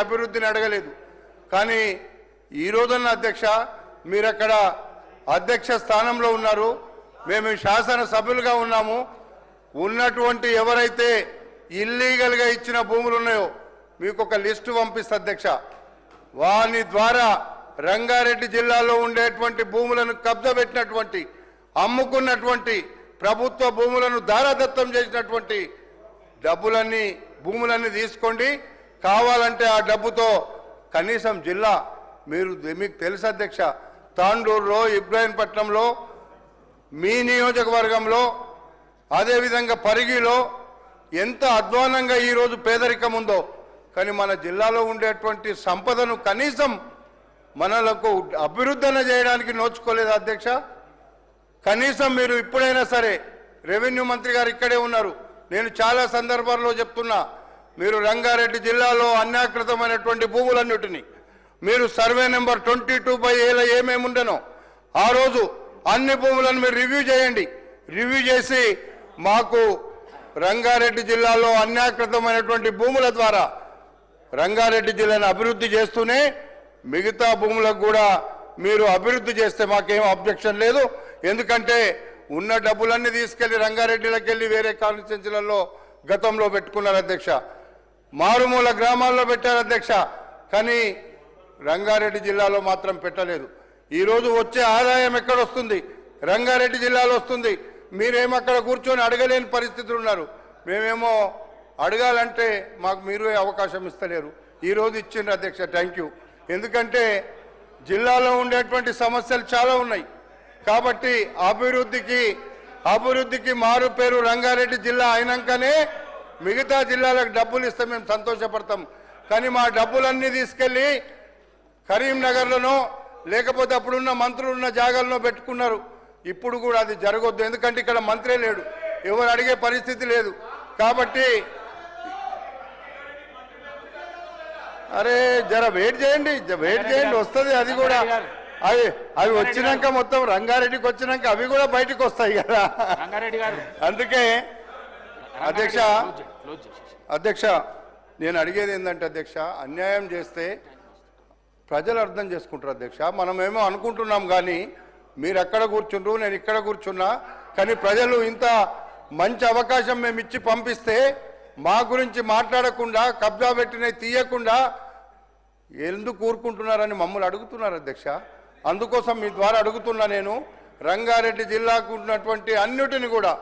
అభివృద్ధిని అడగలేదు. కానీ ఈ రోజున అధ్యక్ష మీరు అక్కడ అధ్యక్ష స్థానంలో ఉన్నారు, మేము శాసన సభ్యులుగా ఉన్నాము. ఉన్నటువంటి ఎవరైతే ఇల్లీగల్గా ఇచ్చిన భూములు ఉన్నాయో మీకు ఒక లిస్టు పంపిస్తా అధ్యక్ష. వాని ద్వారా రంగారెడ్డి జిల్లాలో ఉండేటువంటి భూములను కబ్జా పెట్టినటువంటి, అమ్ముకున్నటువంటి, ప్రభుత్వ భూములను దారాదత్తం చేసినటువంటి భూములన్నీ తీసుకోండి. కావాలంటే ఆ డబ్బుతో కనీసం జిల్లా మీకు తెలుసు అధ్యక్ష, తాండూరులో, ఇబ్రాహీంపట్నంలో, మీ నియోజకవర్గంలో, అదేవిధంగా పరిగిలో ఎంత అధ్వానంగా ఈరోజు పేదరికం ఉందో, కానీ మన జిల్లాలో ఉండేటువంటి సంపదను కనీసం మనలకు అభివృద్ధి చేయడానికి నోచుకోలేదు అధ్యక్ష. కనీసం మీరు ఇప్పుడైనా సరే, రెవెన్యూ మంత్రి గారు ఇక్కడే ఉన్నారు, నేను చాలా సందర్భాల్లో చెప్తున్నా, మీరు రంగారెడ్డి జిల్లాలో అన్యాకృతమైనటువంటి భూములన్నిటినీ మీరు సర్వే నెంబర్ 22/A ఏమేమి ఉండనో ఆ రోజు అన్ని భూములను మీరు రివ్యూ చేయండి. రివ్యూ చేసి మాకు రంగారెడ్డి జిల్లాలో అన్యాకృతమైనటువంటి భూముల ద్వారా రంగారెడ్డి జిల్లాను అభివృద్ధి చేస్తూనే మిగతా భూములకు కూడా మీరు అభివృద్ధి చేస్తే మాకేం అబ్జెక్షన్ లేదు. ఎందుకంటే ఉన్న డబ్బులన్నీ తీసుకెళ్లి రంగారెడ్డిలోకి వెళ్ళి వేరే కాన్స్టిట్యున్సీలలో గతంలో పెట్టుకున్నారు అధ్యక్ష, మారుమూల గ్రామాల్లో పెట్టారు అధ్యక్ష, కానీ రంగారెడ్డి జిల్లాలో మాత్రం పెట్టలేదు. ఈరోజు వచ్చే ఆదాయం ఎక్కడొస్తుంది? రంగారెడ్డి జిల్లాలో వస్తుంది. మీరేమో అక్కడ కూర్చొని అడగలేని పరిస్థితులు ఉన్నారు. మేమేమో అడగాలంటే మాకు మీరు అవకాశం ఇస్తలేరు. ఈరోజు ఇచ్చిండ్రు అధ్యక్ష, థ్యాంక్ యూ. ఎందుకంటే జిల్లాలో ఉండేటువంటి సమస్యలు చాలా ఉన్నాయి. కాబట్టి అభివృద్ధికి మారు పేరు రంగారెడ్డి జిల్లా అయినాకనే మిగతా జిల్లాలకు డబ్బులు ఇస్తే మేము సంతోషపడతాం. కానీ మా డబ్బులన్నీ తీసుకెళ్ళి కరీంనగర్లోనో లేకపోతే అప్పుడున్న మంత్రులు ఉన్న జాగాల్లో పెట్టుకున్నారు. ఇప్పుడు కూడా అది జరగొద్దు, ఎందుకంటే ఇక్కడ మంత్రే లేడు, ఎవరు అడిగే పరిస్థితి లేదు. కాబట్టి అరే జర వెయిట్ చేయండి వస్తుంది. అది కూడా అవి వచ్చినాక మొత్తం రంగారెడ్డికి వచ్చినాక అవి కూడా బయటకు వస్తాయి కదా. అందుకే అధ్యక్ష నేను అడిగేది ఏంటంటే అధ్యక్ష, అన్యాయం చేస్తే ప్రజలు అర్థం చేసుకుంటారు అధ్యక్ష. మనమేమో అనుకుంటున్నాం కానీ మీరు అక్కడ కూర్చుండ్రు, నేను ఇక్కడ కూర్చున్నా, కానీ ప్రజలు ఇంత మంచి అవకాశం మేము ఇచ్చి పంపిస్తే మా గురించి మాట్లాడకుండా, కబ్జా పెట్టినవి తీయకుండా ఎందుకు ఊరుకుంటున్నారని మమ్మల్ని అడుగుతున్నారు అధ్యక్ష. అందుకోసం మీ ద్వారా అడుగుతున్నా, నేను రంగారెడ్డి జిల్లాకు ఉన్నటువంటి అన్నిటిని కూడా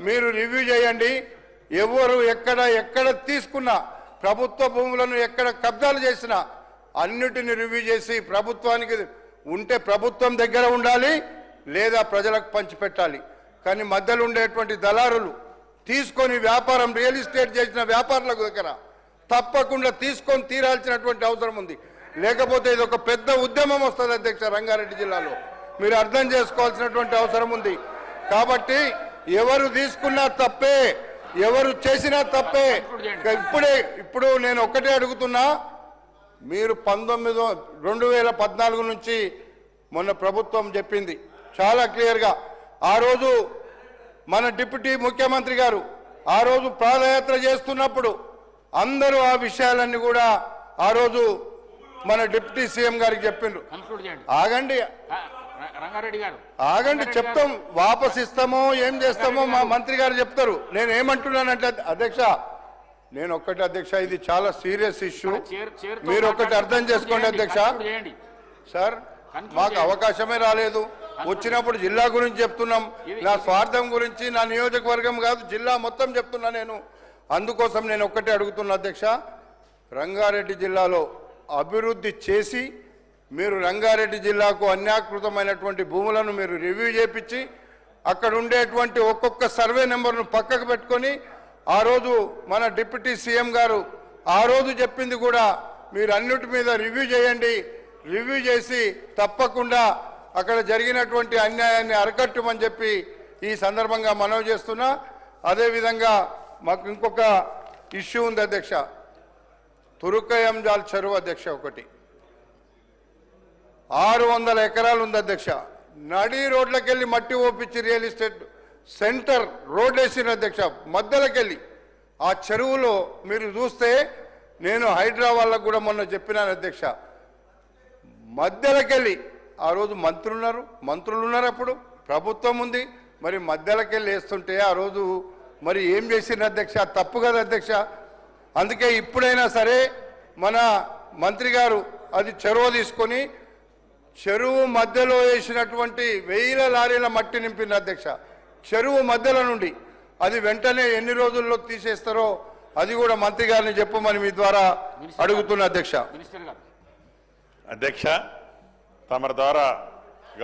మీరు రివ్యూ చేయండి. ఎవరు ఎక్కడ తీసుకున్నా, ప్రభుత్వ భూములను ఎక్కడ కబ్జాలు చేసినా అన్నిటిని రివ్యూ చేసి ప్రభుత్వానికి ఉంటే ప్రభుత్వం దగ్గర ఉండాలి, లేదా ప్రజలకు పంచిపెట్టాలి. కానీ మధ్యలో ఉండేటువంటి దళారులు తీసుకొని వ్యాపారం, రియల్ ఎస్టేట్ చేసిన వ్యాపారులకు దగ్గర తప్పకుండా తీసుకొని తీరాల్సినటువంటి అవసరం ఉంది. లేకపోతే ఇది ఒక పెద్ద ఉద్యమం వస్తుంది అధ్యక్ష రంగారెడ్డి జిల్లాలో. మీరు అర్థం చేసుకోవాల్సినటువంటి అవసరం ఉంది. కాబట్టి ఎవరు తీసుకున్నా తప్పే, ఎవరు చేసినా తప్పే. ఇప్పుడు నేను ఒక్కటే అడుగుతున్నా, మీరు 2014 నుంచి మొన్న ప్రభుత్వం చెప్పింది చాలా క్లియర్గా. ఆ రోజు మన డిప్యూటీ ముఖ్యమంత్రి గారు ఆ రోజు పాదయాత్ర చేస్తున్నప్పుడు అందరూ ఆ విషయాలన్నీ కూడా ఆ రోజు మన డిప్యూటీ సీఎం గారికి చెప్పిండ్రు. ఆగండి చెప్తాం, వాపస్ ఇస్తామో ఏం చేస్తామో మా మంత్రి గారు చెప్తారు. నేను ఏమంటున్నానంటే అధ్యక్ష, నేను ఒక్కటి అధ్యక్ష, ఇది చాలా సీరియస్ ఇష్యూ, మీరు ఒకటి అర్థం చేసుకోండి అధ్యక్ష. సార్ మాకు అవకాశమే రాలేదు, వచ్చినప్పుడు జిల్లా గురించి చెప్తున్నాం, నా స్వార్థం గురించి, నా నియోజకవర్గం కాదు జిల్లా మొత్తం చెప్తున్నా నేను. అందుకోసం నేను ఒక్కటే అడుగుతున్నా అధ్యక్ష, రంగారెడ్డి జిల్లాలో అభివృద్ధి చేసి మీరు రంగారెడ్డి జిల్లాకు అన్యాకృతమైనటువంటి భూములను మీరు రివ్యూ చేపించి అక్కడ ఉండేటువంటి ఒక్కొక్క సర్వే నెంబర్ను పక్కకు పెట్టుకొని ఆ రోజు మన డిప్యూటీ సీఎం గారు ఆ రోజు చెప్పింది కూడా మీరు అన్నిటి మీద రివ్యూ చేయండి. రివ్యూ చేసి తప్పకుండా అక్కడ జరిగినటువంటి అన్యాయాన్ని అరికట్టమని చెప్పి ఈ సందర్భంగా మనవి చేస్తున్నా. అదేవిధంగా మాకు ఇంకొక ఇష్యూ ఉంది అధ్యక్ష, తురుకయంజాల్ చెరువు అధ్యక్ష, ఒకటి 600 ఎకరాలు ఉంది అధ్యక్ష. నడి రోడ్లకెళ్ళి మట్టి ఓపించి రియల్ ఎస్టేట్ సెంటర్ రోడ్ వేసిన అధ్యక్ష, మధ్యలోకెళ్ళి ఆ చెరువులో మీరు చూస్తే నేను హైడ్రా వాళ్ళకు కూడా మొన్న చెప్పినాను అధ్యక్ష, మధ్యలోకెళ్ళి ఆ రోజు మంత్రులు ఉన్నారు, అప్పుడు ప్రభుత్వం ఉంది, మరి మధ్యలోకెళ్ళి వేస్తుంటే ఆ రోజు మరి ఏం చేసింది అధ్యక్ష? తప్పు కదా అధ్యక్ష. అందుకే ఇప్పుడైనా సరే మన మంత్రి గారు అది చొరవ తీసుకొని చెరువు మధ్యలో వేసినటువంటి 1000 లారీల మట్టి నింపింది అధ్యక్ష. చెరువు మధ్యలో నుండి అది వెంటనే ఎన్ని రోజుల్లో తీసేస్తారో అది కూడా మంత్రి గారిని చెప్పమని మీ ద్వారా అడుగుతున్నా అధ్యక్ష. అధ్యక్ష, తమ ద్వారా